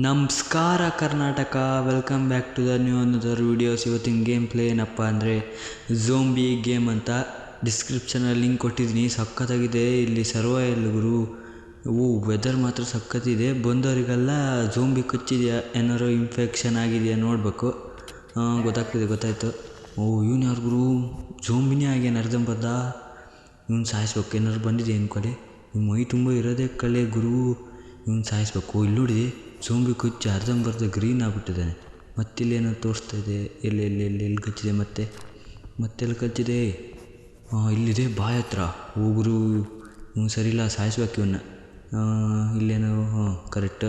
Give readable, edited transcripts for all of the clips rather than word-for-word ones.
ನಮಸ್ಕಾರ Karnataka, welcome back to the new another videos. ಇವತ್ತಿನ game play ಏನಪ್ಪ ಅಂದರೆ ಝೋಂಬಿ ಗೇಮ್ ಅಂತ ಡಿಸ್ಕ್ರಿಪ್ಷನಲ್ಲಿ ಲಿಂಕ್ ಕೊಟ್ಟಿದ್ದೀನಿ. ಸಖತ್ತಾಗಿದೆ. ಇಲ್ಲಿ ಸರ್ವೈವಲ್ ಗುರು. ವೆದರ್ ಮಾತ್ರ ಸಖತ್ತಿದೆ. ಬಂದವರಿಗೆಲ್ಲ ಝೋಂಬಿ ಕಚ್ಚಿದೆಯಾ, ಏನಾರು ಇನ್ಫೆಕ್ಷನ್ ಆಗಿದೆಯಾ ನೋಡಬೇಕು. ಗೊತ್ತಾಯಿತು. ಇವನು ಯಾರು ಗುರು? ಝೋಂಬಿನೇ ಆಗ್ಯಾನ ಅರ್ಧಂಬರ್ಧ. ಇವನು ಸಾಯಿಸ್ಬೇಕು. ಏನಾರು ಬಂದಿದೆ ಇವ್ನ ಕಡೆ. ಇವ್ನ ಮೈ ತುಂಬ ಇರೋದೇ ಕಳೆ ಗುರು. ಇವನು ಸಾಯಿಸ್ಬೇಕು. ಇಲ್ಲಿ ನೋಡಿ, ಝೋಂಬಿ ಕಚ್ಚಿ ಅರ್ಧಂಬರ್ಧ ಗ್ರೀನ್ ಆಗಿಬಿಟ್ಟಿದ್ದಾನೆ. ಮತ್ತಿಲ್ಲೇನೋ ತೋರಿಸ್ತಾ ಇದೆ. ಎಲ್ಲಿ ಕಚ್ಚಿದೆ? ಮತ್ತೆಲ್ಲಿ ಕಚ್ಚಿದೆ? ಇಲ್ಲಿದೆ ಬಾಯಿ ಹತ್ರ. ಗುರು, ಇವನು ಸರಿಯಿಲ್ಲ, ಸಾಯಿಸ್ಬೇಕು ಇವನ್ನ. ಇಲ್ಲೇನೋ ಕರೆಕ್ಟ್.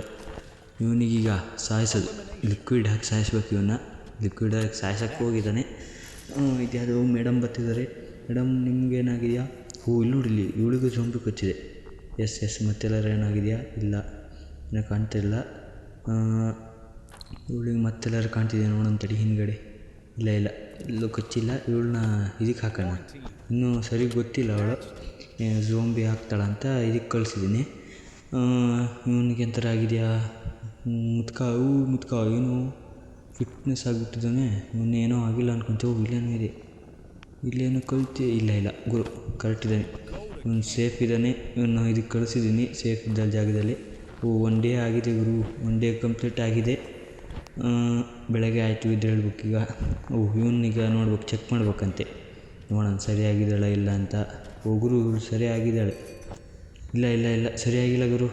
ಇವನಿಗೀಗ ಸಾಯಿಸೋದು, ಲಿಕ್ವಿಡ್ ಹಾಕಿ ಸಾಯಿಸ್ಬೇಕು ಇವನ್ನ. ಲಿಕ್ವಿಡ್ ಹಾಕಿ ಸಾಯಿಸೋಕ್ಕೆ ಹೋಗಿದ್ದಾನೆ. ಇದ್ಯಾವುದು ಮೇಡಮ್ ಬರ್ತಿದ್ದಾರೆ. ಮೇಡಮ್ ನಿಮ್ಗೇನಾಗಿದೆಯಾ? ಇಲ್ಲಿ ನೋಡಿಲ್ಲಿ, ಇವಳಿಗೂ ಝೋಂಬಿ ಕಚ್ಚಿದೆ. ಎಸ್ ಮತ್ತೆಲ್ಲರೂ ಏನಾಗಿದೆಯಾ? ಇಲ್ಲ, ಏನೋ ಕಾಣ್ತಿಲ್ಲ. ಇವಳಿಗೆ ಮತ್ತೆಲ್ಲರೂ ಕಾಣ್ತಿದೆ ನೋಡೋಣ ತಡಿ. ಹಿಂದ್ಗಡೆ ಇಲ್ಲ ಎಲ್ಲೂ ಕಚ್ಚಿಲ್ಲ. ಇವಳನ್ನ ಇದಕ್ಕೆ ಹಾಕೋಣ. ಇನ್ನೂ ಸರಿ ಗೊತ್ತಿಲ್ಲ ಅವಳು ಝೋಂಬಿ ಹಾಕ್ತಾಳಂತ. ಇದಕ್ಕೆ ಕಳಿಸಿದ್ದೀನಿ. ಇವನಿಗೆ ಎಂಥರ ಆಗಿದೆಯಾ? ಮುತ್ಕ ಇವನು ಫಿಟ್ನೆಸ್ ಆಗಿಬಿಟ್ಟಿದ್ದಾನೆ. ಇವನ್ನೇನೋ ಆಗಿಲ್ಲ ಅನ್ಕೊಂತೀವಿ. ಇಲ್ಲೇನೋ ಇದೆ, ಇಲ್ಲೇನೋ ಇಲ್ಲ ಗುರು ಕರೆಕ್ಟ್ ಇದ್ದಾನೆ. ಇವನು ಸೇಫ್ ಇದ್ದಾನೆ. ಇವನು ಇದಕ್ಕೆ ಕಳಿಸಿದ್ದೀನಿ ಸೇಫ್ ಇದ್ದ ಜಾಗದಲ್ಲಿ. 1 ಡೇ ಆಗಿದೆ ಗುರು. 1 ಡೇ ಕಂಪ್ಲೀಟ್ ಆಗಿದೆ. ಬೆಳಗ್ಗೆ ಆಯಿತು ಇದು ಹೇಳ್ಬೇಕೀಗ. ಇವನ್ನೀಗ ನೋಡ್ಬೇಕು, ಚೆಕ್ ಮಾಡ್ಬೇಕಂತೆ. ನೋಡೋಣ ಸರಿಯಾಗಿದ್ದಾಳೆ ಇಲ್ಲ ಅಂತ. ಗುರು ಇವಳು ಸರಿಯಾಗಿದ್ದಾಳೆ. ಇಲ್ಲ ಸರಿಯಾಗಿಲ್ಲ ಗುರು.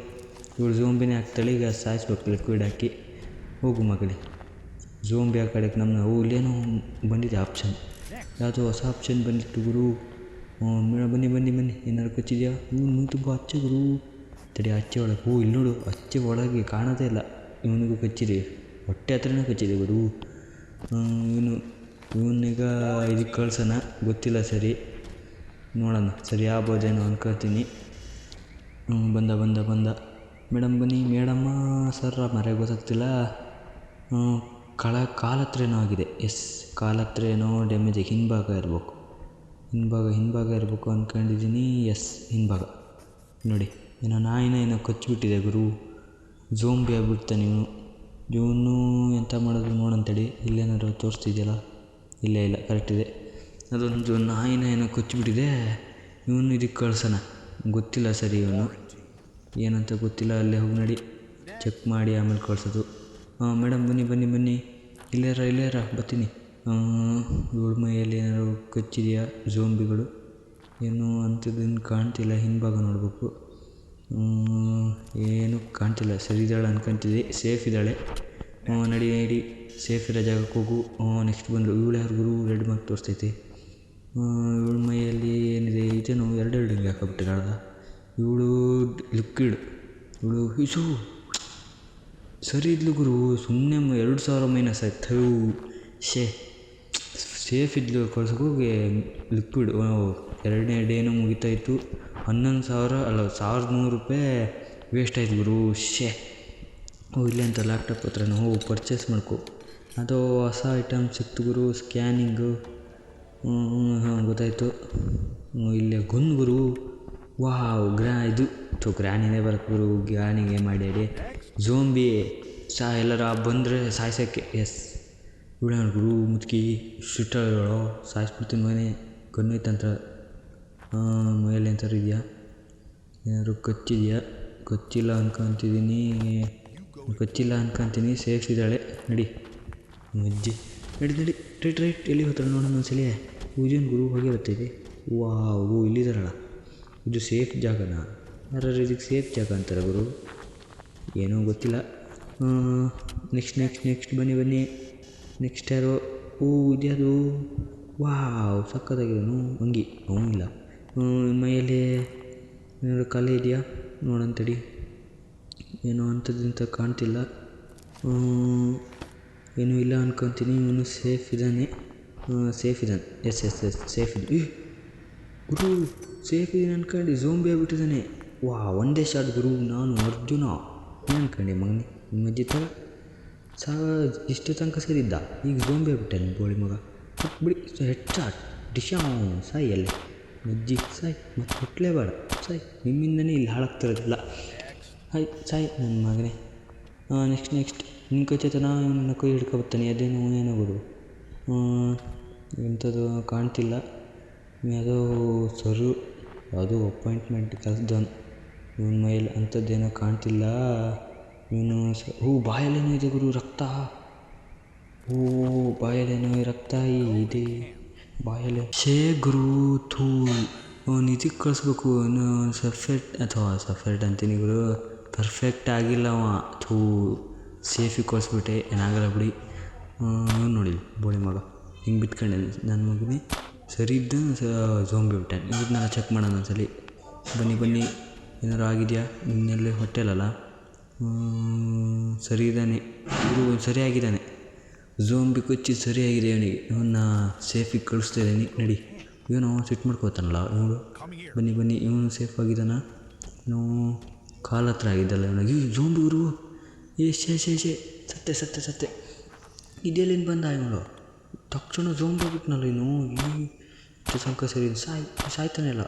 ಇವಳು ಝೋಂಬಿನೇ ಹಾಕ್ತಾಳೆ. ಈಗ ಸಾಯಿಸ್ಬೇಕು ಲಿಕ್ವಿಡ್ ಹಾಕಿ. ಹೋಗು ಮಗಳೇ, ಝೋಂಬಿ ಹಾಕೋಕ್ಕೆ ನಮ್ಮನ್ನ. ಇಲ್ಲೇನೋ ಬಂದಿದೆ ಆಪ್ಷನ್. ಯಾವುದೋ ಹೊಸ ಆಪ್ಷನ್ ಬಂದಿತ್ತು ಗುರು. ಬನ್ನಿ ಏನಾರು ಕಚ್ಚಿದೆಯಾ? ಇವನು ತುಂಬ ಹಚ್ಚೆ ಗುರು. ತಡಿ, ಅಚ್ಚೆ ಒಳಗೆ. ಇಲ್ಲಿ ನೋಡು, ಅಚ್ಚೆ ಒಳಗೆ ಕಾಣೋದೇ ಇಲ್ಲ. ಇವನಿಗೂ ಕಚ್ಚಿದೆ, ಹೊಟ್ಟೆ ಹತ್ರನೇ ಕಚ್ಚಿದೆ ಗುರು. ಇವನ್ನೀಗ ಇದಕ್ಕೆ ಕಳ್ಸೋಣ. ಗೊತ್ತಿಲ್ಲ ಸರಿ, ನೋಡೋಣ ಸರಿ ಆಗ್ಬೋದೇನೋ ಅನ್ಕೊಳ್ತೀನಿ. ಬಂದ. ಮೇಡಮ್ ಬನ್ನಿ. ಮೇಡಮ್ಮ ಸರ್ ಮರೆ ಗೊತ್ತಾಗ್ತಿಲ್ಲ. ಕಾಲ ಹತ್ರ ಏನೋ ಆಗಿದೆ. ಕಾಲ ಹತ್ರ ಏನೋ ಡ್ಯಾಮೇಜ್. ಹಿಂಭಾಗ ಇರಬೇಕು ಅಂದ್ಕೊಂಡಿದ್ದೀನಿ. ಹಿಂಭಾಗ ನೋಡಿ, ಏನೋ ನಾಯಿನ ಏನೋ ಕಚ್ಚಿಬಿಟ್ಟಿದೆ ಗುರು. ಝೋಂಬಿ ಆಗಿಬಿಡ್ತಾನೆ ಇವನು. ಎಂತ ಮಾಡೋದು ನೋಡೋಣ ತಡಿ. ಇಲ್ಲೇನಾದ್ರು ತೋರಿಸ್ತಿದೆಯಲ್ಲ? ಇಲ್ಲ ಕರೆಕ್ಟ್ ಇದೆ. ಅದೊಂದು ನಾಯಿನ ಏನೋ ಕಚ್ಚಿಬಿಟ್ಟಿದೆ. ಇವನು ಇದಕ್ಕೆ ಕಳ್ಸೋಣ. ಗೊತ್ತಿಲ್ಲ ಸರಿ, ಇವನು ಏನಂತ ಗೊತ್ತಿಲ್ಲ. ಅಲ್ಲೇ ಹೋಗಿ ನೋಡಿ, ಚೆಕ್ ಮಾಡಿ ಆಮೇಲೆ ಕಳ್ಸೋದು. ಮೇಡಮ್ ಬನ್ನಿ. ಇಲ್ಲೇರ ಬರ್ತೀನಿ. ಇವಳ ಮೈಯಲ್ಲಿ ಏನಾದ್ರು ಕಚ್ಚಿದೆಯಾ ಝೋಂಬಿಗಳು? ಏನು ಅಂಥದ್ದೇನು ಕಾಣ್ತಿಲ್ಲ. ಹಿಂಭಾಗ ನೋಡಬೇಕು. ಏನು ಕಾಣ್ತಿಲ್ಲ. ಸರಿ ಇದ್ದಾಳೆ ಅನ್ಕೊಂತಿದ್ದೆ. ಸೇಫ್ ಇದ್ದಾಳೆ. ನಡಿ ಸೇಫ್ ಇರೋ ಜಾಗಕ್ಕೆ ಹೋಗು. ನೆಕ್ಸ್ಟ್ ಬಂದರು. ಇವಳು ಯಾರು ಗುರು? Red mark ತೋರಿಸ್ತೈತೆ. ಇವಳ ಮೈಯಲ್ಲಿ ಏನಿದೆ? ಇದೇನು ಎರಡು ಹಿಂಗೆ ಹಾಕೊಬಿಟ್ಟಿದ್ದಾಳ. ಇವಳು ಲಿಕ್ವಿಡ್. ಇವಳು ಹಿಸು ಸರಿ ಇದ್ಲು ಗುರು. ಸುಮ್ಮನೆ 2000 ಮೈನಸ್ ಆಯ್ತು. ಸೇಫ್ ಇದ್ಲು, ಕಳ್ಸೋಕೆ ಲಿಕ್ವಿಡ್. 2ನೇ ಡೇನೂ ಮುಗಿತಾಯಿತ್ತು. 11,100 ರೂಪಾಯಿ ವೇಸ್ಟ್ ಆಯ್ತು ಗುರು. ಇಲ್ಲೇ ಅಂತ ಲ್ಯಾಪ್ಟಾಪ್ ಹತ್ರ ಹೋಗು, ಪರ್ಚೇಸ್ ಮಾಡ್ಕೊ. ಅದು ಹೊಸ ಐಟಮ್ ಸಿಕ್ತು ಗುರು. ಸ್ಕ್ಯಾನಿಂಗು. ಗೊತ್ತಾಯಿತು. ಇಲ್ಲೇ ಗುರು. ಇದು ಗ್ರಾನಿನೇ ಬರುತ್ತೆ ಗುರು. ಗ್ರಾನಿಗೆ ಮಾಡಿ ಝೋಂಬಿ ಎಲ್ಲರ ಬಂದರೆ ಸಾಯ್ಸೋಕ್ಕೆ. ಇವಳು ಗುರು ಮುದುಕಿ ಶಿಟ್ಟಳು. ಸಾಯಿಸ್ಬಿಡ್ತೀನಿ ಮನೆ. ಗನ್ನೈತಂತ ಮೈಯಲ್ಲಿ ಎಂಥರು ಇದೆಯಾ? ಏನಾದ್ರು ಕಚ್ಚಿಲ್ಲ ಅನ್ಕೊತೀನಿ. ಸೇಫ್ ಇದ್ದಾಳೆ. ನಡಿ ಅಜ್ಜಿ, ನಡಿ ರೈಟ್. ಎಲ್ಲಿ ಹೋಗ್ತಾಳೆ ನೋಡೋಣ ಒಂದ್ಸಲಿ. ಇದೇನು ಗುರು ಹೋಗಿ ಬರ್ತಿದೆ. ಇಲ್ಲಿದ್ದಾರಲ್ಲ. ಇದು ಸೇಫ್ ಜಾಗನ? ಯಾರು ಇದಕ್ಕೆ ಸೇಫ್ ಜಾಗ ಅಂತಾರೆ ಗುರು? ಏನೋ ಗೊತ್ತಿಲ್ಲ. ನೆಕ್ಸ್ಟ್ ಬನ್ನಿ. ನೆಕ್ಸ್ಟ್ ಯಾರು? ಇದ್ಯಾವುದು? ಸಕ್ಕತ್ತಾಗಿದನು ಅಂಗಿ. ಅವನಿಲ್ಲ. ಮೈಯಲ್ಲಿ ಏನಾದ್ರು ಖಾಲಿ ಇದೆಯಾ ನೋಡೋಣ ತಡಿ. ಏನೋ ಅಂಥದ್ದಿಂತ ಕಾಣ್ತಿಲ್ಲ. ಏನೂ ಇಲ್ಲ ಅನ್ಕೊತೀನಿ. ಇವನು ಸೇಫ್ ಇದ್ದಾನೆ. ಎಸ್ ಸೇಫ್ ಇದೆ. ಗುರು ಸೇಫ್ ಇದೆ ಅನ್ಕೊಂಡು ಝೋಂಬಿ ಆಗಿಬಿಟ್ಟಿದ್ದಾನೆ. ಒಂದೇ ಶಾಟ್ ಗುರು. ನಾನು ಅರ್ಜುನ ಏನು ಅನ್ಕೊಂಡೆ ಮಗನೇ? ನಿಮ್ಮ ಅಜ್ಜಿ ಥರ ಇಷ್ಟು ತನಕ ಸರಿದ್ದ, ಈಗ ಝೋಂಬಿ ಆಗ್ಬಿಟ್ಟಾನೆ ಬೋಳಿ ಮಗ. ಬಿಡಿ, ಹೆಡ್ ಶಾಟ್ ಸಾಯಿ. ಅಲ್ಲೇ ಅಜ್ಜಿ ಸಾಯಿ, ಮತ್ತು ಹುಟ್ಟಲೇ ಬೇಡ ಸಾಯಿ. ನಿಮ್ಮಿಂದನೇ ಇಲ್ಲಿ ಹಾಳಾಗ್ತಿರೋದಿಲ್ಲ. ಸಾಯಿ ನನ್ನ ಮಗನೇ. ನೆಕ್ಸ್ಟ್ ನಿನ್ನ ಕೈ ಚೇತನ ನನ್ನ ಕೈ ಹಿಡ್ಕೊಬರ್ತಾನೆ. ಅದೇನು ಏನಾಗೋದು ಎಂಥದ್ದು ಕಾಣ್ತಿಲ್ಲ. ಯಾವುದೋ ಸರು ಯಾವುದೋ ಅಪಾಯಿಂಟ್ಮೆಂಟ್ ಕೆಲಸದವನು ಇವನ ಮೈಲಿ ಅಂಥದ್ದೇನೋ ಕಾಣ್ತಿಲ್ಲ. ಇವನು ಬಾಯಲ್ಲೇನೋ ಇದೆ ಗುರು, ರಕ್ತ. ಬಾಯಲ್ಲೇನೋ ರಕ್ತ ಇದೆ, ಬಾಯಲ್ಲೇ ಗುರು. ಥೂ ಇದಕ್ಕೆ ಕಳಿಸ್ಬೇಕು. ಇನ್ನು ಸಫೆಟ್ ಅಂತೀನಿ ಗುರು, ಪರ್ಫೆಕ್ಟ್ ಆಗಿಲ್ಲ ಅವ. ಥೂ ಸೇಫಿಗೆ ಕಳಿಸ್ಬಿಟ್ಟೆ, ಏನಾಗಲ್ಲ ಬಿಡಿ. ನೋಡಿ ಬೋಳಿ ಮಗ ಹಿಂಗೆ ಬಿತ್ಕೊಂಡೆ ನನ್ನ ಮಗನೇ. ಸರಿ ಇದ್ದ ಝೋಂಬಿ ಬಿಟ್ಟೆ. ಇದನ್ನ ಚೆಕ್ ಮಾಡೋಣ ಒಂದ್ಸಲಿ. ಬನ್ನಿ ಏನಾರು ಆಗಿದೆಯಾ ಇನ್ನೆಲ್ಲೇ ಹೊಟ್ಟೆಲಲ್ಲ. ಸರಿ ಇದ್ದಾನೆ ಗುರು, ಸರಿಯಾಗಿದ್ದಾನೆ. ಝೋಂಬಿ ಕೊಚ್ಚಿ ಸರಿಯಾಗಿದೆ ಇವನಿಗೆ. ಇವನ್ನ ಸೇಫಿಗೆ ಕಳಿಸ್ತಾ ಇದ್ದೀನಿ ನಡಿ. ಇವನು ಸಿಟ್ಟು ಮಾಡ್ಕೋತಾನಲ್ಲ ಇವನು. ಬನ್ನಿ ಇವನು ಸೇಫ್ ಆಗಿದ್ದಾನ. ನಾವು ಕಾಲ ಹತ್ರ ಆಗಿದ್ದಲ್ಲ ಇವನಿಗೆ. ಝೋಂಬಿ ಗುರು, ಶೇ ಸತ್ತೆ ಇದೆಲ್ಲಿಂದ ಬಂದ ಇವಳು. ತಕ್ಷಣ ಝೋಂಬಿ ಆಗ್ಬಿಟ್ನಲ್ಲ ಇವನು. ಈ ಸಂಕ ಸರಿ ಸಾಯ್ತಾನೆಲ್ಲ.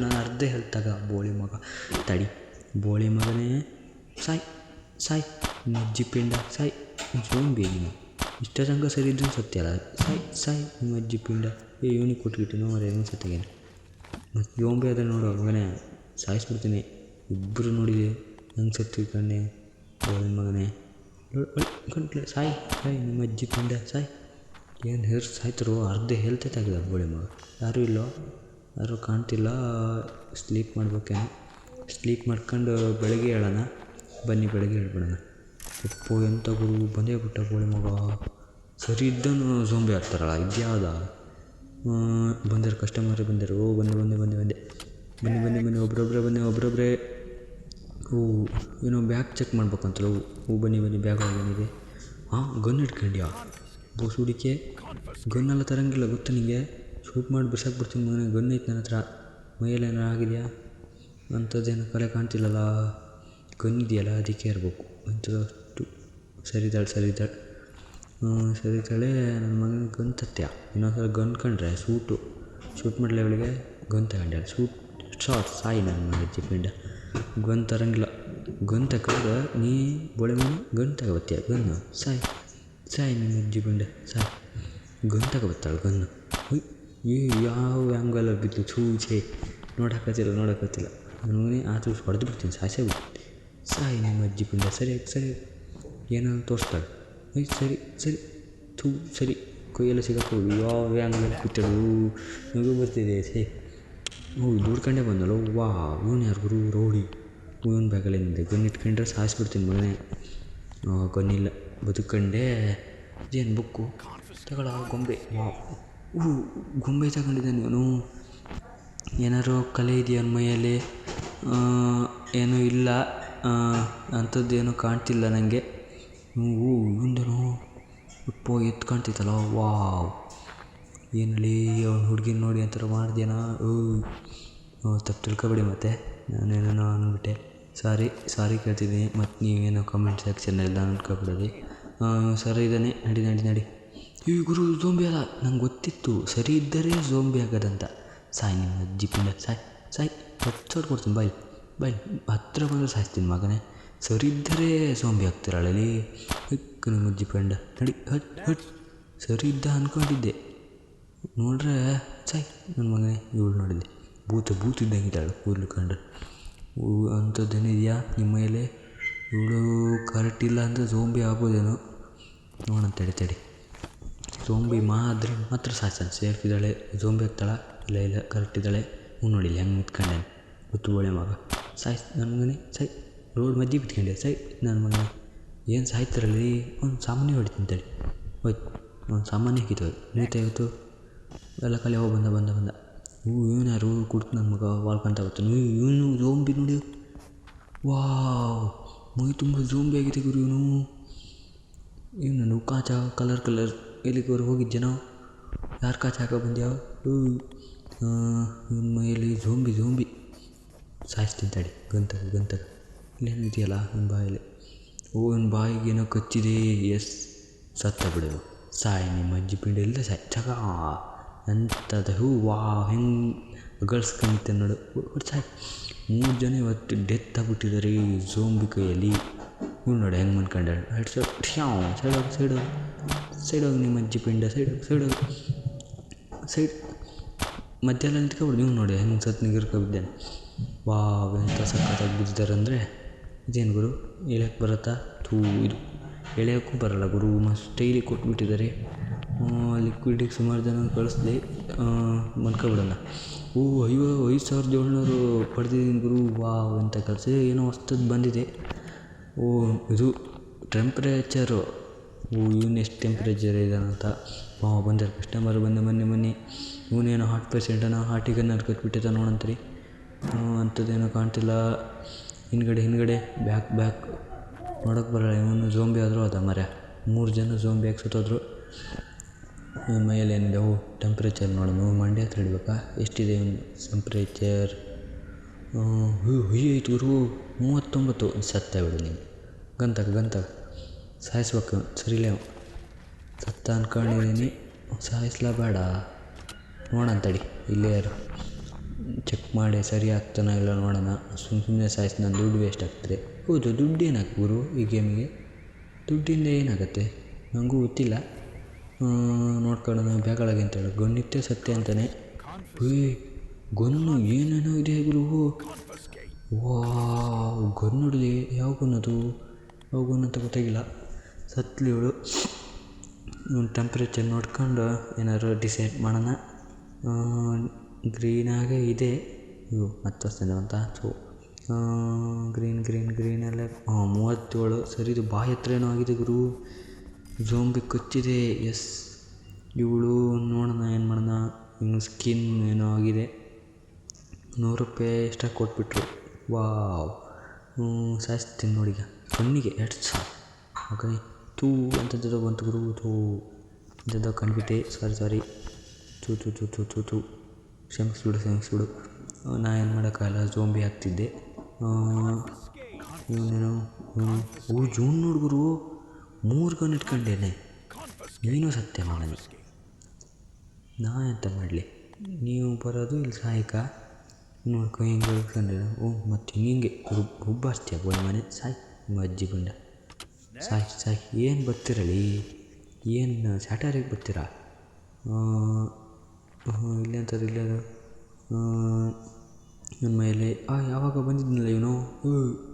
ನಾನು ಅರ್ಧ ಹೇಳ್ತಾಗ ಬೋಳಿ ಮಗ. ತಡಿ ಬೋಳಿ ಮಗನೇ, ಸಾಯ್ ಅಜ್ಜಿ ಪಿಂಡ ಸಾಯ್. ಝೋಂಬಿ ನೀನು ಇಷ್ಟ ಸಂಕ ಸರಿ ಇದ್ದು ಸತ್ಯ ಅಲ್ಲ. ಸಾಯ್ ನಿಮ್ಮ ಅಜ್ಜಿ ಪಿಂಡ. ಇವನಿಗೆ ಕೊಟ್ಬಿಟ್ಟು ಅವರೇ ಏನು ಸತ್ತಾಗೇನು. ಮತ್ತು ಝೋಂಬಿ ಅದ ನೋಡು ಮಗನೇ, ಸಾಯಿಸ್ಬಿಡ್ತೀನಿ. ಇಬ್ಬರು ನೋಡಿದೆ ನಂಗೆ ಸತ್ತಿರ್ಕೊಂಡೆ. ಬೋಳಿ ಮಗನೇ ಗಂಟ್ಲೆ ಸಾಯ್ ನಿಮ್ಮ ಅಜ್ಜಿ ಪಿಂಡ ಸಾಯ್. ಏನು ಹೇರ್ ಸಾಯ್ತರು, ಅರ್ಧ ಹೇಳ್ತೇ ತೆಗ್ದ ಬೋಳಿ ಮಗ. ಯಾರೂ ಇಲ್ಲೋ, ಯಾರೂ ಕಾಣ್ತಿಲ್ಲ. ಸ್ಲೀಪ್ ಮಾಡ್ಬೇಕೇನು. ಸ್ಲೀಪ್ ಮಾಡ್ಕೊಂಡು ಬೆಳಗ್ಗೆ ಹೇಳೋಣ. ಬನ್ನಿ ಬೆಳಗ್ಗೆ ಹೇಳ್ಬಿಡೋಣ. ಎಂಥ ಗುರು ಬಂದೇ ಬಿಟ್ಟ ಬೋಳಿ ಮಗ. ಸರಿ ಇದ್ದನು ಝೋಂಬಿ ಆಗ್ತಾರಲ್ಲ, ಇದ್ಯಾವುದ ಬಂದರು ಕಸ್ಟಮರೇ ಬಂದರು. ಬನ್ನಿ ಒಬ್ಬರೊಬ್ಬರೇ. ಏನೋ ಬ್ಯಾಗ್ ಚೆಕ್ ಮಾಡ್ಬೇಕಂತಲ್ಲ. ಬನ್ನಿ ಬ್ಯಾಗ್ ಏನಿದೆ. ಗನ್ ಇಟ್ಕೊಂಡ್ಯಾ ಬೋಸುಡಿಕೆ. ಗನ್ನೆಲ್ಲ ತರಂಗಿಲ್ಲ ಗೊತ್ತಾ ನಿಮಗೆ. ಶೂಟ್ ಮಾಡಿ ಬಿಸಾಕ್ಬಿಡ್ತೀನಿ ಮಗನೇ. ಗನ್ ಐತೆ ನನ್ನ ಹತ್ರ. ಮೈಯಲ್ಲಿ ಏನಾರು ಆಗಿದೆಯಾ ಅಂಥದ್ದೇನು ಕಲೆ ಕಾಣ್ತಿಲ್ಲಲ್ಲ. ಗನ್ ಇದೆಯಲ್ಲ ಅದಕ್ಕೆ ಇರಬೇಕು. ಅಂಥದ್ದು ಸರಿತಾಳೆ. ನನ್ನ ಮಗನ ಗನ್ ತತ್ಯ. ಇನ್ನೊಂದ್ಸಲ ಗನ್ ಕಂಡ್ರೆ ಶೂಟ್ ಮಾಡಲಿ ಅವಳಿಗೆ. ಗನ್ ತಗೊಂಡ್ಯಾಳ. ಶಾರ್ಟ್ ಸಾಯಿ ನನ್ನ ಮಗ ಪಿಂಡ. ಗನ್ ತರಂಗಿಲ್ಲ. ಗನ್ ತಗೊಂಡ್ರೆ ನೀ ಬೋಳೆ ಮನೆ ಗನ್ ತಗೋಬತ್ತೀಯ. ಗನ್ನು ಸಾಯಿ ನಿಮ್ಮ ಅಜ್ಜಿ ಪಿಂಡ ಸಾಯಿ. ಗನ್ ತಗೋಬತ್ತಾಳೆ ಗನ್ನು. ಯಾವ ಆ್ಯಂಗಲ್ ಬಿದ್ದು ಚೂಚೆ ನೋಡೋಕತ್ತಿಲ್ಲ. ನನಗೆ ಆದರೂ ಹೊಡೆದು ಬಿಡ್ತೀನಿ, ಸಾಯಿಸೇಬಿಡ್ತೀನಿ. ಸಾಯಿ ನಿಮ್ಮ ಅಜ್ಜಿ ಪಿಂಡ. ಸರಿ ಏನೋ ತೋರಿಸ್ತಾಳೆ. ಸರಿ ಕೊಯ್ಯೆಲ್ಲ ಸಿಗಕ್ಕೆ ಯಾವ ಆ್ಯಂಗಲ್ ಬಿಟ್ಟಳು. ನಗು ಬರ್ತಿದೆ. ದುಡ್ಕೊಂಡೇ ಬಂದಳು. ಇವನು ಯಾರು ಗುರು, ರೋಡಿ. ಇವನು ಬ್ಯಾಗಲ್ಲೇನಿದೆ. ಗನ್ ಇಟ್ಕೊಂಡ್ರೆ ಸಾಯಿಸ್ಬಿಡ್ತೀನಿ ಮಗನೇ. ಗನ್ನಿಲ್ಲ, ಬದುಕೊಂಡೆ. ಏನು ಬುಕ್ಕು ತಗೊಳ. ಗೊಂಬೆ. ಗೊಂಬೆ ತಗೊಂಡಿದ್ದಾನೆ ಇವನು. ಏನಾರು ಕಲೆ ಇದೆಯಾ ಮೈಯಲ್ಲಿ? ಏನೂ ಇಲ್ಲ. ಅಂಥದ್ದೇನೂ ಕಾಣ್ತಿಲ್ಲ ನನಗೆ. ಇವಂದನು ಎತ್ತು ಕಾಣ್ತೈತಲ್ಲ. ಏನಲ್ಲಿ ಅವ್ನು ಹುಡುಗಿನ ನೋಡಿ ಅಂತಾರ ಮಾಡಿದ್ಯಾನ. ತಪ್ಪು ತಿಳ್ಕೊಬೇಡಿ. ಮತ್ತೆ ನಾನೇನೋ ಅಂದ್ಬಿಟ್ಟೆ. ಸಾರಿ ಕೇಳ್ತಿದ್ದೀನಿ. ಮತ್ತು ನೀವೇನೋ ಕಮೆಂಟ್ ಸೆಕ್ಷನಲ್ಲಿ ಅಂದ್ಕೊಬಿಡೋದು. ಸರಿ ಇದ್ದಾನೆ. ನಡಿ. ಈ ಗುರು ಝೋಂಬಿ ಅಲ್ಲ, ನಂಗೆ ಗೊತ್ತಿತ್ತು. ಸರಿ ಇದ್ದರೆ ಝೋಂಬಿ ಆಗೋದಂತ. ಸಾಯಿ ನಿಮ್ಮ ಅಜ್ಜಿ ಪಿಂಡ ಸಾಯಿ. ಹೊಚ್ಚೋಡ್ ಕೊಡ್ತೀನಿ ಬಾಯ್. ಹತ್ರ ಬಂದರೆ ಸಾಯಿಸ್ತೀನಿ ಮಗನೇ. ಸರಿ ಇದ್ದರೆ ಝೋಂಬಿ ಆಗ್ತಿರಳಲ್ಲಿ. ನಿಮ್ಮ ಅಜ್ಜಿ ಪಿಂಡ. ನಡಿ ಹಟ್. ಸರಿ ಇದ್ದ ಅಂದ್ಕೊಂಡಿದ್ದೆ, ನೋಡ್ರೆ ಸಾಯ್ ನನ್ನ ಮಗನೇ. ಇವಳು ನೋಡಿದ್ದೆ ಭೂತ ಇದ್ದಂಗಿದ್ದಾಳು. ಕೂದಲು ಕಂಡ್ರೆ ಅಂಥದ್ದೇನಿದೆಯಾ ನಿಮ್ಮ ಮೇಲೆ? ಇವಳು ಕರೆಕ್ಟ್ ಇಲ್ಲ ಅಂದರೆ ಝೋಂಬಿ ಆಗ್ಬೋದೇನೋ. ನೋಡೋಣ ತಡಿ. ಝೋಂಬಿ ಮಾತ್ರ ಸಾಯ್ತಾನೆ. ಸೇಫ್ ಇದ್ದಾಳೆ. ಝೋಂಬಿ ಆಗ್ತಾಳ? ಇಲ್ಲ ಕರೆಕ್ಟ್ ಇದ್ದಾಳೆ. ನೋಡಿ ಹೆಂಗೆ ನಿಂತ್ಕೊಂಡೆ. ಗೊತ್ತು ಒಳ್ಳೆ ಮಗ. ಸಾಯ್ ನನ್ನ ಮಗನೇ ಸಾಯ್. ರೋಡ್ ಮಧ್ಯೆ ಬಿತ್ಕೊಂಡೆ ಸಾಯ್ ನನ್ನ ಮಗನೇ. ಏನು ಸಾಯ್ತಾರಲ್ಲಿ. ಒಂದು ಸಾಮಾನ್ಯ ಹೊಡಿತೀನಿ ತಡಿ. ಒಂದು ಸಾಮಾನ್ಯ ಹಾಕಿತ್ತು. ನೀತಾ ಇವತ್ತು ಎಲ್ಲ ಕಲೆ ಬಂದ. ಇವನು ಯಾರು ಕುಡ್ತು ನನ್ನ ಮಗ ವಾಲ್ಕೊಂತ ಬರ್ತಾನೆ. ಇವನು ಝೋಂಬಿ ನೋಡಿ. ಮೈ ತುಂಬ ಝೋಂಬಿ ಆಗಿದೆ ಗುರು ಇವನು. ನಾನು ಕಾಚ ಕಲರ್ ಎಲ್ಲಿಗೋರು ಹೋಗಿದ್ಯನೋ. ಯಾರು ಕಾಚ ಹಾಕೋ ಬಂದ್ಯಾವ. ಇವನ ಮೈಯಲ್ಲಿ ಝೋಂಬಿ ಸಾಯಿಸ್ತೀನಿ ತಡಿ. ಗಂತಗ ಇಲ್ಲೇನು ಇದೆಯಲ್ಲ ನನ್ನ ಬಾಯಲ್ಲಿ. ಇವನ ಬಾಯಿಗೆ ಏನೋ ಕಚ್ಚಿದೆ. ಸತ್ತ ಬಿಡೋದು. ಸಾಯಿ ನಿಮ್ಮ ಅಜ್ಜಿ ಪಿಂಡ ಇಲ್ಲದೆ ಸಾಯಿ. ಅಂಥದ್ದು ಹೆಂಗೆ ಅಗಳ್ಸ್ಕೊಂತೆ ನೋಡು. ಸಾಯಿ. 3 ಜನ ಇವತ್ತು ಡೆತ್ ಆಗಿಬಿಟ್ಟಿದ್ದಾರೆ ಝೋಂಬಿ ಕೈಯಲ್ಲಿ. ಇವ್ನು ನೋಡಿ ಹೆಂಗೆ ಮನ್ಕೊಂಡೆ ಸೈಡೋಗಿ ನಿಮ್ಮ ಅಜ್ಜಿ ಪಿಂಡ ಸೈಡೋಗಿ ಮಧ್ಯಾಹ್ನ ನಿಂತ್ಕೊಬಿಡು. ನೀವು ನೋಡಿ ಹೆಂಗೆ ಸತ್ ನಿಗಿರ್ಕೊಬಿದ್ದೇನೆ. ವಾವ್ ಎಂಥ ಸಖತ್ತಾಗಿ ಬಿದ್ದಿದ್ದಾರೆ ಅಂದರೆ ಇದೇನು ಗುರು ಎಳೆಯೋಕ್ಕೆ ಬರುತ್ತಾ? ಇದು ಎಳೆಯೋಕ್ಕೂ ಬರೋಲ್ಲ ಗುರು, ಮಸ್ತ್ ಸ್ಟೈಲಿ ಕೊಟ್ಬಿಟ್ಟಿದ್ದಾರೆ. ಲಿಕ್ವಿಡಿಗೆ ಸುಮಾರು ಜನ ಕಳಿಸ್ಲಿ ಮನ್ಕೊಬಿಡೋಣ. 5,700 ಪಡೆದಿದ್ದೀನಿ ಗುರು. ವಾವ್ ಎಂಥ ಕೆಲಸ. ಏನೋ ಹೊಸ್ತದ್ದು ಬಂದಿದೆ. ಇದು ಟೆಂಪ್ರೇಚರು. ಇವನು ಎಷ್ಟು ಟೆಂಪ್ರೇಚರ್ ಇದಾನಂತ ಬಂದಾರೆ ಕಸ್ಟಮರ್. ಬನ್ನಿ ಇವನೇನೋ ಹಾರ್ಟ್ ಪೇಷೆಂಟನ, ಹಾರ್ಟಿಗೆ ನಡ್ಕೊಟ್ಬಿಟ್ಟಿದ್ದ ನೋಡಂತ್ರಿ. ಅಂಥದ್ದೇನೋ ಕಾಣ್ತಿಲ್ಲ. ಹಿಂದ್ಗಡೆ ಬ್ಯಾಕ್ ನೋಡೋಕ್ಕೆ ಬರೋಲ್ಲ. ಇವನು ಝೋಂಬಿ ಆದರೂ ಅದ ಮರ. 3 ಜನ ಝೋಂಬಿ ಆಗಿ ಸುತ್ತೋದ್ರು. ಮೈಯಲ್ಲಿ ಏನಿದೆ ಟೆಂಪ್ರೇಚರ್ ನೋಡೋಣ. ಮಂಡ್ಯ ಹತ್ರ ಇಡಬೇಕಾ? ಎಷ್ಟಿದೆ ಇವನು ಟೆಂಪ್ರೇಚರ್? ಐದು ಗುರು 39. ಸತ್ತ ಬಿಡು ನೀವು. ಗಂತಾಗ ಸಾಯಿಸ್ಬೇಕು. ಸರಿಲೇ ಸತ್ತ ಅಂದ್ಕೊಂಡಿದ್ದೀನಿ. ಸಾಯಿಸ್ಲಾ ಬೇಡ ನೋಡಂತಡಿ. ಇಲ್ಲೇ ಯಾರು ಚೆಕ್ ಮಾಡಿ ಸರಿ ಆಗ್ತಾನೋ ಇಲ್ಲ ನೋಡೋಣ. ಸುಮ್ಮನೆ ಸಾಯಿಸಿ ನನ್ನ ದುಡ್ಡು ವೇಸ್ಟ್ ಆಗ್ತದೆ. ಹೌದು, ದುಡ್ಡು ಏನಾಗ್ತದೆ ಗುರು ಈ ಗೇಮಿಗೆ? ದುಡ್ಡಿಂದ ಏನಾಗುತ್ತೆ ನನಗೂ ಗೊತ್ತಿಲ್ಲ. ನೋಡ್ಕೊಳ್ಳೋಣ ಬ್ಯಾಗೊಳಗೆ ಅಂತೇಳಿ. ಗೊನ್ನಿತ್ತೆ ಸತ್ಯ ಅಂತಾನೆ. ಗೊನ್ನು ಏನೇನೋ ಇದೆ ಗುರು. ಗೊನ್ನು ಹೊಡಿಲಿ. ಯಾವ ಗೊನ್ನದು? ಯಾವ ಗೊನ್ನು ಅಂತ ಗೊತ್ತಾಗಿಲ್ಲ. ಸತ್ಲಿ ಇವಳು. ಟೆಂಪ್ರೇಚರ್ ನೋಡ್ಕೊಂಡು ಏನಾದ್ರು ಡಿಸೈಡ್ ಮಾಡೋಣ. ಗ್ರೀನಾಗೇ ಇದೆ. ಮತ್ತೊಂದು ಅಂತ ಗ್ರೀನ್ ಎಲ್ಲ 37. ಸರಿ, ಇದು ಬಾಯಿ ಹತ್ರ ಏನೋ ಆಗಿದೆ ಗುರು. ಝೋಂಬಿ ಕಚ್ಚಿದೆ. ಎಸ್, ಇವಳು ನೋಡೋಣ ಏನು ಮಾಡೋಣ. ಇನ್ನು ಸ್ಕಿನ್ ಏನೋ ಆಗಿದೆ. 100 ರೂಪಾಯಿ ಎಷ್ಟಾಗಿ ಕೊಟ್ಬಿಟ್ರು. ವಾವ್, ಸಾಯಿಸ್ತೀನಿ ನೋಡೀಗ. ಕಣ್ಣಿಗೆ ಎಡ್ಸ ಓಕೆ. ಅಂತದ್ದು ಬಂತು ಗುರು. ಇಂಥದ್ದು ಕಂಡ್ಬಿಟ್ಟೆ. ಸಾರಿ. ತೂ ಕ್ಷಮಿಸ್ಬಿಡು. ನಾ ಏನು ಮಾಡೋಕ್ಕಾಗಲ್ಲ, ಝೋಂಬಿ ಆಗ್ತಿದ್ದೆ. ಇವನೇನು ಜೂನ್ ನೋಡ್ಗುರು 3 ಗನ್ ಇಟ್ಕೊಂಡೇನೆ. ನೀನು ಸತ್ಯ ಮಾಡೋಣ. ನಾ ಎಂತ ಮಾಡಲಿ? ನೀವು ಬರೋದು ಇಲ್ಲಿ ಸಹಾಯಕ ನೋಡ್ಕೊ ಹಿಂಗೆ ಹೇಳ್ಕೊಂಡೆ. ಮತ್ತು ಹಿಂಗೆ ರುಬ್ಬಾರ್ಸ್ತೀಯ ಗೋಳಿ ಮನೆ. ಸಾಯ್ ನಿಮ್ಮ ಅಜ್ಜಿ ಬಂಡ. ಸಾಯ್ ಏನು ಬರ್ತಿರಲಿ? ಏನು ಸ್ಯಾಟರಿಗೆ ಬರ್ತೀರಾ? ಇಲ್ಲೇ ಅಂತಾರೆ. ಇಲ್ಲೇ ಅದು ನನ್ನ ಮೇಲೆ ಯಾವಾಗ ಬಂದಿದ್ನಲ್ಲ ಇವನು.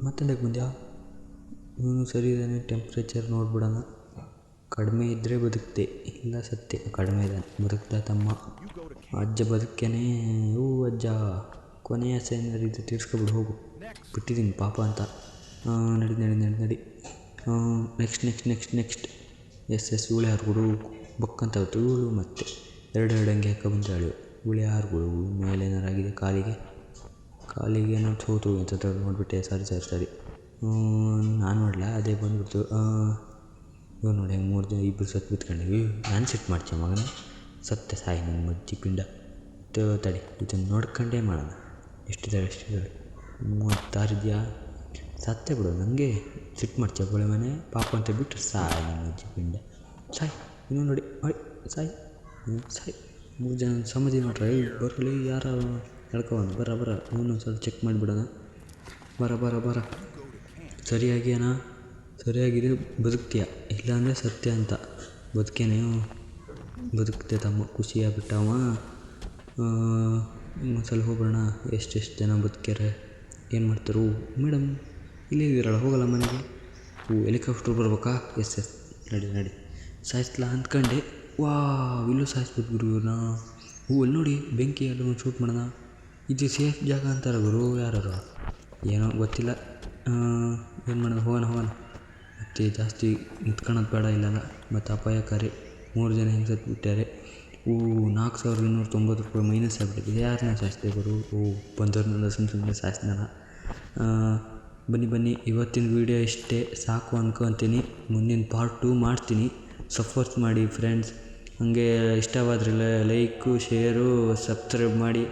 ಮತ್ತೊಂದಕ್ಕೆ ಬಂದ್ಯಾ? ಇವನು ಸರಿ ಇದ್ದಾನೆ. ಟೆಂಪ್ರೇಚರ್ ನೋಡ್ಬಿಡೋಣ. ಕಡಿಮೆ ಇದ್ದರೆ ಬದುಕ್ತೆ, ಇಲ್ಲ ಸತ್ಯ. ಕಡಿಮೆ ಇದ್ದಾನೆ, ಬದುಕ್ತಾ ತಮ್ಮ. ಅಜ್ಜ ಬದುಕೇನೆ. ಅಜ್ಜ ಕೊನೆಯ ಸೇನಾರು ಇದು ತೀರ್ಸ್ಕೊಬಿಡು. ಹೋಗು, ಬಿಟ್ಟಿದ್ದೀನಿ ಪಾಪ ಅಂತ. ನಡಿ. ನೆಕ್ಸ್ಟ್. ಎಸ್ ಇವಳು ಯಾರುಗಳು ಬಕ್ಕಂತ ಹೊತ್ತು ಇವಳು. ಮತ್ತೆ ಎರಡು ಹಂಗೆ ಹಾಕ ಬಂದಾಳು. ಇವಳು ಯಾರುಗಳು? ಮೇಲೆ ಏನಾರಾಗಿದೆ ಕಾಲಿಗೆ ಏನೋ ಸೋತು ಅಂತ ನೋಡಿಬಿಟ್ಟೆ. ಸರಿ. ನಾನು ನೋಡಲ, ಅದೇ ಬಂದ್ಬಿಡ್ತು. ಇವ್ರು ನೋಡಿ ಹೆಂಗೆ 3 ಜನ 2 ಸತ್ತು ಬಿತ್ಕೊಂಡಿವಿ. ನಾನು ಸೆಟ್ ಮಾಡ್ತೀಯ ಮಗನ. ಸತ್ಯ ಸಾಯಿ ನನ್ನ ಮಜ್ಜಿ ಪಿಂಡ. ತಡಿ, ಇದನ್ನು ನೋಡ್ಕೊಂಡೇ ಮಾಡೋಣ. ಎಷ್ಟಿದ್ದಾಳೆ? 36 ಇದೆಯಾ? ಸತ್ಯ ಬಿಡು. ನನಗೆ ಸಿಟ್ಟು ಮಾಡ್ತೀಯ ಗೋಳೆ ಮನೆ ಪಾಪ ಅಂತ ಬಿಟ್ಟು ಸಾಯಿ ನನ್ನ ಮಜ್ಜಿ ಪಿಂಡ. ಸಾಯಿ ಇನ್ನೂ ನೋಡಿ. ಸಾಯಿ 3 ಜನ ಸಮಾಧಿ ನೋಡ್ರಿ. ಬರಲಿ ಯಾರು ಹೇಳ್ಕೊಬಂದು. ಬರ ಇನ್ನೊಂದು ಸಲ ಚೆಕ್ ಮಾಡಿಬಿಡೋಣ. ಬರ ಸರಿಯಾಗಿದೆ. ಬದುಕ್ತೀಯ ಇಲ್ಲಾಂದರೆ ಸತ್ಯ ಅಂತ. ಬದುಕ್ತೆ ತಮ್ಮ. ಖುಷಿಯಾಗ್ಬಿಟ್ಟವ. ಇನ್ನೊಂದ್ಸಲ ಹೋಗೋಣ. ಎಷ್ಟು ಜನ ಬದುಕ್ಯಾರೆ, ಏನು ಮಾಡ್ತಾರು? ಮೇಡಮ್ ಇಲ್ಲೇ ಇದ್ದೀರಲ್ಲ, ಹೋಗಲ್ಲ ಮನೆಗೆ? ಹೆಲಿಕಾಪ್ಟರ್ ಬರ್ಬೇಕಾ? ಎಸ್ ನಡಿ. ಸಾಯಿಸ್ಲಾ ಅಂದ್ಕೊಂಡೆ. ಇಲ್ಲೂ ಸಾಯಿಸ್ಬಿಟ್ಟು ಗುರು ಇವ್ರನ್ನ. ಅಲ್ಲಿ ನೋಡಿ ಬೆಂಕಿ ಎಲ್ಲ ಶೂಟ್ ಮಾಡೋಣ. ಇದು ಸೇಫ್ ಜಾಗ ಅಂತಾರೆ ಗುರು ಯಾರು. ಏನೋ ಗೊತ್ತಿಲ್ಲ. ಏನು ಮಾಡೋದು? ಹೋಗೋಣ. ಮತ್ತು ಜಾಸ್ತಿ ನಿಂತ್ಕೊಳ್ಳೋದು ಬೇಡ ಇಲ್ಲಲ್ಲ. ಮತ್ತು ಅಪಾಯಕಾರಿ. 3 ಜನ ಹೆಂಗೆ ಸತ್ಬಿಟ್ಟಾರೆ. 4,290 ರೂಪಾಯಿ ಮೈನಸ್ ಆಗಿಬಿಟ್ಟಿದೆ. ಯಾರನ್ನ ಸಾಯಿಸ್ದೆ ಗುರು? ಬಂದವ್ರನ್ನೆಲ್ಲ ಸುಮ್ಮನೆ ಸಾಯಿಸ್ದಾನ. ಬನ್ನಿ. ಇವತ್ತಿನ ವೀಡಿಯೋ ಇಷ್ಟೇ ಸಾಕು ಅಂದ್ಕೊತೀನಿ. ಮುಂದಿನ ಪಾರ್ಟ್ 2 ಮಾಡ್ತೀನಿ. ಸಪೋರ್ಟ್ ಮಾಡಿ ಫ್ರೆಂಡ್ಸ್. ಹಾಗೆ ಇಷ್ಟವಾದ್ರೆ ಲೈಕು, ಶೇರು, ಸಬ್ಸ್ಕ್ರೈಬ್ ಮಾಡಿ.